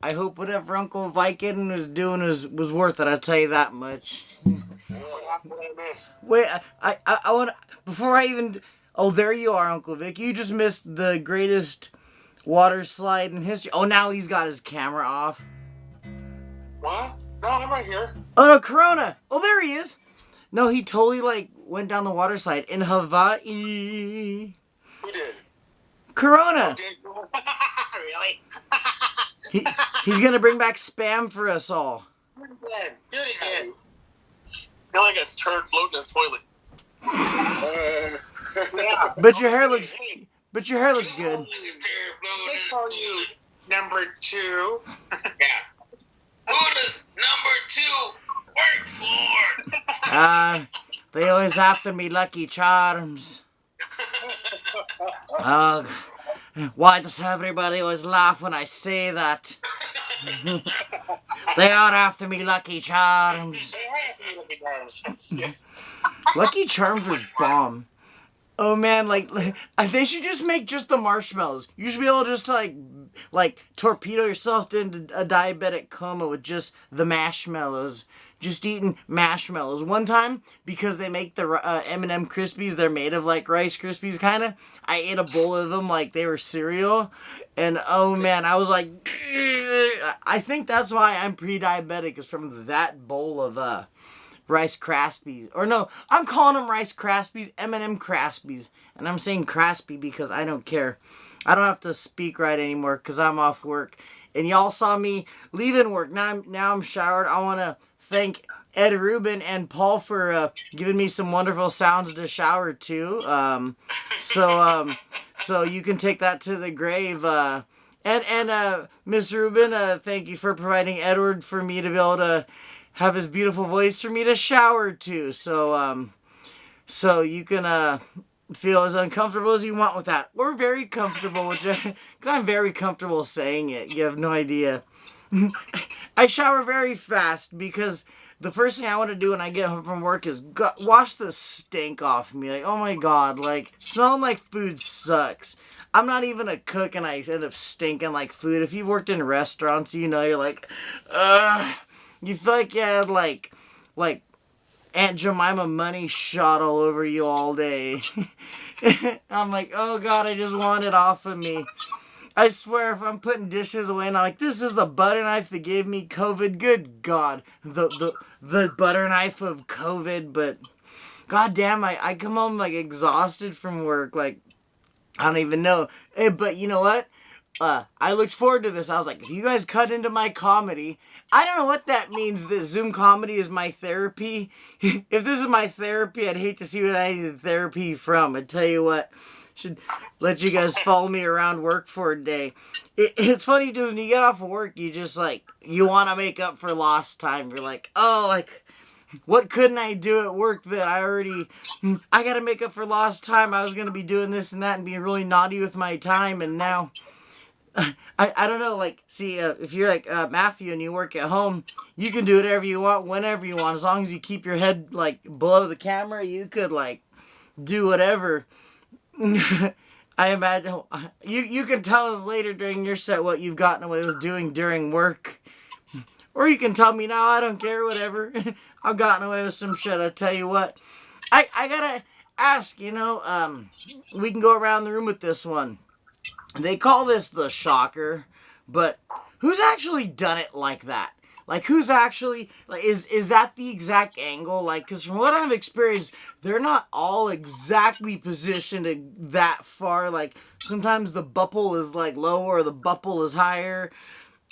I hope whatever Uncle Viking was doing was worth it. I'll tell you that much. What I miss? Wait, I want before I even. Oh, there you are, Uncle Vic. You just missed the greatest water slide in history. Oh, now he's got his camera off. What? No, I'm right here. Oh no, Corona. Oh, there he is. No, he totally like went down the water slide in Hawaii. Who did? Corona. Really? He's gonna bring back spam for us all. Do it again. Feel like a turd floating in a toilet. Yeah. But your hair looks good. They call you number 2. Yeah. Who does number 2 work for? They always after me Lucky Charms. Why does everybody always laugh when I say that? They are after me Lucky Charms. Lucky Charms are bomb. Oh man, like they should just make just the marshmallows. You should be able just to like torpedo yourself into a diabetic coma with just the marshmallows. Just eating marshmallows. One time, because they make the M&M Krispies, they're made of like Rice Krispies kind of. I ate a bowl of them like they were cereal. And oh man, I was like, I think that's why I'm pre-diabetic, is from that bowl of Rice Krispies. Or no, I'm calling them Rice Krispies, M&M Krispies. And I'm saying Krispy because I don't care. I don't have to speak right anymore because I'm off work. And y'all saw me leaving work. Now I'm showered. I want to thank Ed Rubin and Paul for giving me some wonderful sounds to shower to. So you can take that to the grave. And Miss Rubin, thank you for providing Edward for me to be able to have his beautiful voice for me to shower to. So you can feel as uncomfortable as you want with that. We're very comfortable with it, because I'm very comfortable saying it. You have no idea. I shower very fast because the first thing I want to do when I get home from work is wash the stink off me. Like, oh my god, like, smelling like food sucks. I'm not even a cook and I end up stinking like food. If you've worked in restaurants, you know, you're like, you feel like you had like Aunt Jemima money shot all over you all day. I'm like, oh god, I just want it off of me. I swear, if I'm putting dishes away and I'm like, this is the butter knife that gave me COVID, good god, the butter knife of COVID. But god damn, I come home like exhausted from work, like I don't even know. But you know what? I looked forward to this. I was like, if you guys cut into my comedy, I don't know what that means, that Zoom comedy is my therapy. If this is my therapy, I'd hate to see what I need therapy from. I tell you what, should let you guys follow me around work for a day. It's funny, dude, when you get off of work, you just like, you want to make up for lost time. You're like, oh, like, what couldn't I do at work that I gotta make up for lost time. I was gonna be doing this and that and being really naughty with my time, and now I don't know, like, see, if you're like Matthew and you work at home, you can do whatever you want, whenever you want. As long as you keep your head, like, below the camera, you could, like, do whatever. I imagine, you can tell us later during your set what you've gotten away with doing during work. Or you can tell me, no, I don't care, whatever. I've gotten away with some shit, I tell you what. I gotta ask, you know, we can go around the room with this one. They call this the shocker, but who's actually done it like that? Like, who's actually, like, is that the exact angle? Like, because from what I've experienced, they're not all exactly positioned that far. Like, sometimes the bubble is, like, lower or the bubble is higher.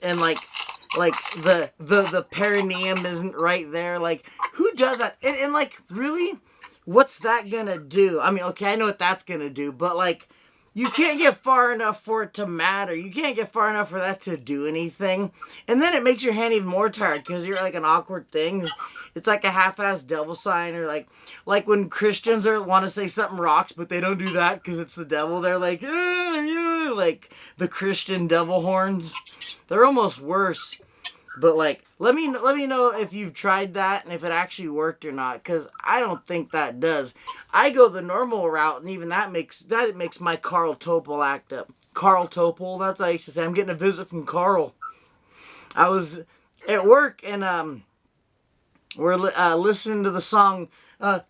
And, like the perineum isn't right there. Like, who does that? And like, really? What's that gonna do? I mean, okay, I know what that's gonna do, but, like, you can't get far enough for it to matter. You can't get far enough for that to do anything. And then it makes your hand even more tired because you're like an awkward thing. It's like a half-assed devil sign, or like when Christians want to say something rocks, but they don't do that because it's the devil. They're like, like the Christian devil horns. They're almost worse. But like, let me know if you've tried that and if it actually worked or not, because I don't think that does. I go the normal route, and even that makes my Carl Topol act up. Carl Topol, that's how I used to say. I'm getting a visit from Carl. I was at work and we're listening to the song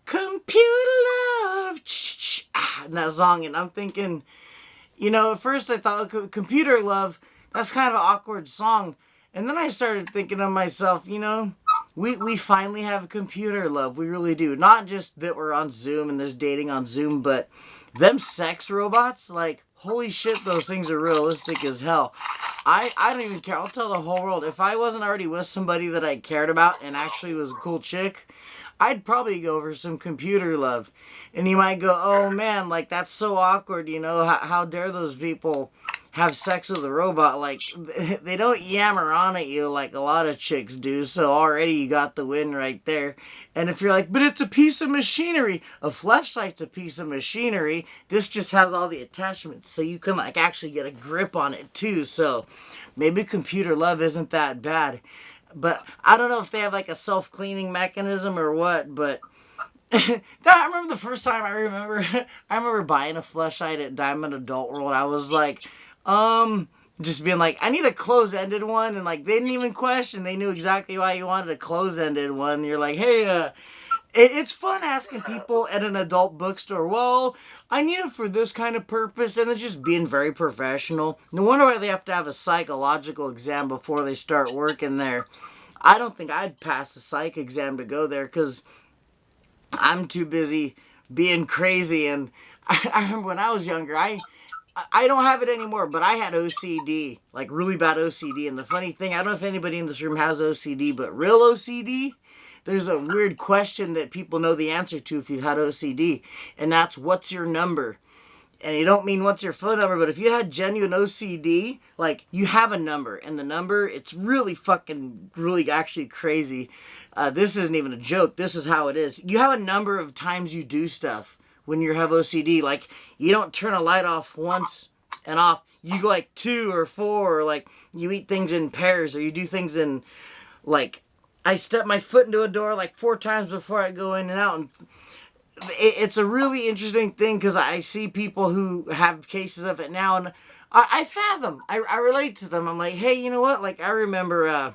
"Computer Love," and that song, and I'm thinking, at first I thought "Computer Love," that's kind of an awkward song, and then I started thinking to myself, we finally have computer love. We really do. Not just that we're on Zoom and there's dating on Zoom, but them sex robots, like, holy shit, those things are realistic as hell. I don't even care. I'll tell the whole world. If I wasn't already with somebody that I cared about and actually was a cool chick, I'd probably go for some computer love. And you might go, oh man, like, that's so awkward, how dare those people have sex with a robot? Like, they don't yammer on at you like a lot of chicks do, so already you got the win right there. And if you're like, but it's a piece of machinery, a fleshlight's a piece of machinery, this just has all the attachments, so you can, like, actually get a grip on it too, so maybe computer love isn't that bad. But I don't know if they have, like, a self-cleaning mechanism or what, but I remember the first time I remember buying a fleshlight at Diamond Adult World. I was like, just being like, I need a close-ended one, and, like, they didn't even question. They knew exactly why you wanted a close-ended one. You're like, hey, it's fun asking people at an adult bookstore, well, I need it for this kind of purpose, and it's just being very professional. No wonder why they have to have a psychological exam before they start working there. I don't think I'd pass the psych exam to go there, because I'm too busy being crazy. And I remember when I was younger, I don't have it anymore, but I had OCD, like really bad OCD. And the funny thing, I don't know if anybody in this room has OCD, but real OCD, there's a weird question that people know the answer to if you've had OCD, and that's, what's your number? And you don't mean what's your phone number, but if you had genuine OCD, like, you have a number, and the number, it's really actually crazy. This isn't even a joke. This is how it is. You have a number of times you do stuff when you have OCD. Like, you don't turn a light off once and off. You go like 2 or 4, or like you eat things in pairs, or you do things in, like, I step my foot into a door like 4 times before I go in and out. And it's a really interesting thing, because I see people who have cases of it now, and I fathom. I relate to them. I'm like, hey, you know what? Like, I remember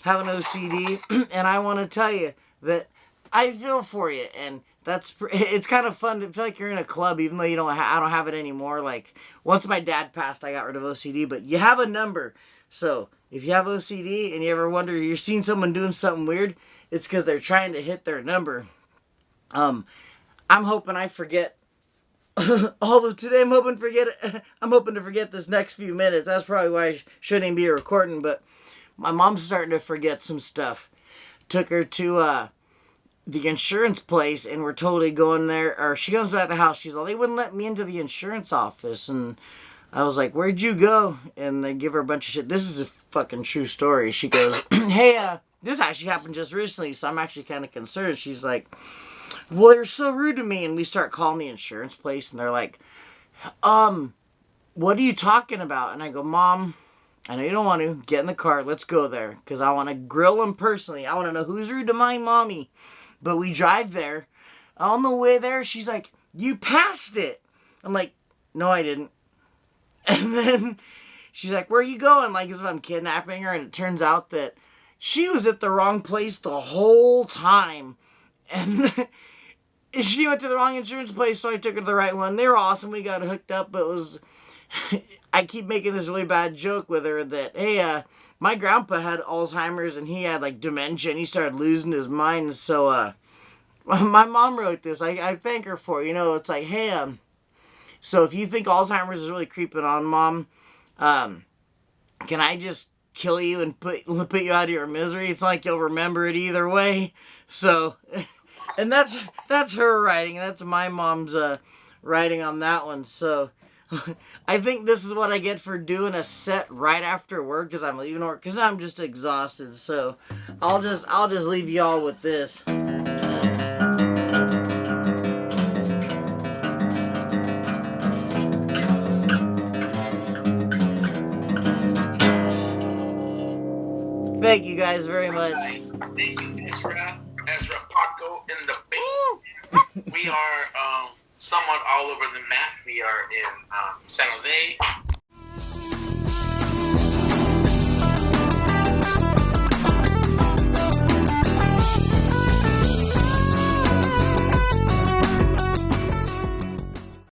having OCD, and I want to tell you that I feel for you, and it's kind of fun to feel like you're in a club, even though I don't have it anymore. Like, once my dad passed, I got rid of OCD, but you have a number. So if you have OCD and you ever wonder, you're seeing someone doing something weird, it's because they're trying to hit their number. I'm hoping I forget all of today. I'm hoping to forget this next few minutes. That's probably why I shouldn't be recording, but my mom's starting to forget some stuff. Took her to the insurance place, and we're totally going there. Or she comes back to the house. She's like, they wouldn't let me into the insurance office. And I was like, where'd you go? And they give her a bunch of shit. This is a fucking true story. She goes, hey, this actually happened just recently, so I'm actually kind of concerned. She's like, well, they're so rude to me. And we start calling the insurance place, and they're like, what are you talking about? And I go, Mom, I know you don't want to. Get in the car. Let's go there, because I want to grill them personally. I want to know who's rude to my mommy. But we drive there. On the way there, she's like, you passed it. I'm like, no, I didn't. And then she's like, where are you going? Like, as if I'm kidnapping her. And it turns out that she was at the wrong place the whole time. And she went to the wrong insurance place, so I took her to the right one. They were awesome. We got hooked up, but it was... I keep making this really bad joke with her that, hey, my grandpa had Alzheimer's, and he had, like, dementia, and he started losing his mind. So, my mom wrote this. I thank her for it. It's like, hey, so if you think Alzheimer's is really creeping on, Mom, can I just kill you and put you out of your misery? It's like you'll remember it either way. So, and that's her writing. That's my mom's writing on that one. So, I think this is what I get for doing a set right after work, because I'm leaving work, because I'm just exhausted. So, I'll just leave y'all with this. Thank you guys very much. Thank you, Ezra Paco in the building. We are somewhat all over the map. We are in San Jose,